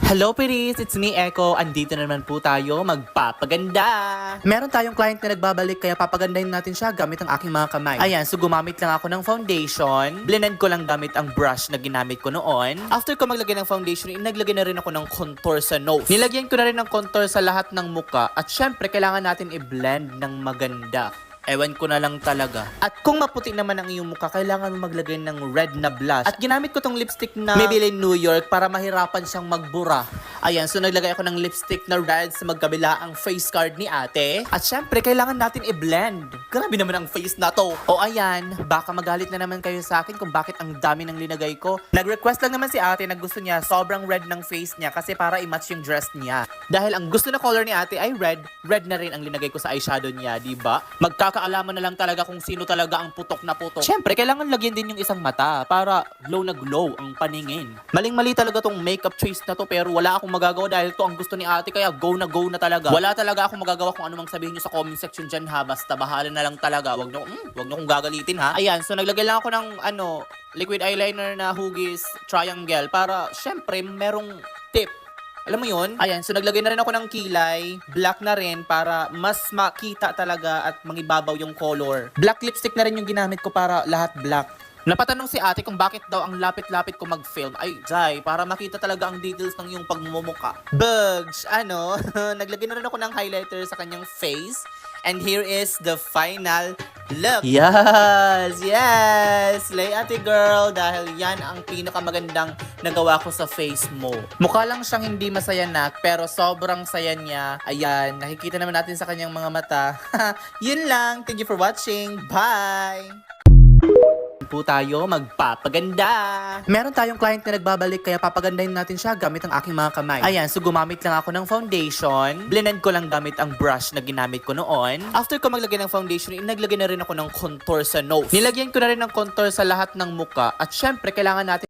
Hello, Piris! It's me, Echo. Andito na naman po tayo magpapaganda. Meron tayong client na nagbabalik kaya papagandahin natin siya gamit ang aking mga kamay. Ayan, so gumamit lang ako ng foundation. Blended ko lang gamit ang brush na ginamit ko noon. After ko maglagay ng foundation, naglagay na rin ako ng contour sa nose. Nilagyan ko na rin ng contour sa lahat ng muka. At syempre, kailangan natin i-blend ng maganda. Ewan ko na lang talaga. At kung maputi naman ang iyong mukha, kailangan mo maglagay ng red na blush. At ginamit ko tong lipstick na Maybelline New York para mahirapan siyang magbura. Ayan, so naglagay ako ng lipstick na red sa magkabila ang face card ni ate. At syempre, kailangan natin i-blend. Grabe naman ang face na to. O ayan, baka magalit na naman kayo sa akin kung bakit ang dami ng linagay ko. Nag-request lang naman si ate na gusto niya sobrang red ng face niya kasi para i-match yung dress niya. Dahil ang gusto na color ni ate ay red, red na rin ang linagay ko sa eyeshadow niya, diba? Magkakaalaman na lang talaga kung sino talaga ang putok na putok. Syempre, kailangan lagyan din yung isang mata para glow na glow ang paningin. Maling-mali talaga tong makeup choice na to pero wala akong magagawa dahil to ang gusto ni ate kaya go na talaga. Wala talaga akong magagawa kung ano mang sabihin nyo sa comment section dyan ha. Basta bahala na lang talaga. Wag nyo kong gagalitin ha. Ayan, so naglagay lang ako ng liquid eyeliner na hugis triangle para syempre merong tip. Alam mo yun? Ayan, so naglagay na rin ako ng kilay. Black na rin para mas makita talaga at mangibabaw yung color. Black lipstick na rin yung ginamit ko para lahat black. Napatanong si ate kung bakit daw ang lapit-lapit ko mag-film. Ay, Jai, para makita talaga ang details ng iyong pagmumuka. Bugs, naglagay na rin ako ng highlighter sa kanyang face. And here is the final look. Yes! Slay ate girl dahil yan ang pinakamagandang nagawa ko sa face mo. Mukha lang siyang hindi masaya pero sobrang saya niya. Ayan, nakikita naman natin sa kanyang mga mata. Yun lang. Thank you for watching. Bye! Po tayo magpapaganda. Meron tayong client na nagbabalik kaya papagandahin natin siya gamit ang aking mga kamay. Ayan, so gumamit lang ako ng foundation. Blended ko lang gamit ang brush na ginamit ko noon. After ko maglagay ng foundation, naglagay na rin ako ng contour sa nose. Nilagyan ko na rin ng contour sa lahat ng muka. At syempre, kailangan natin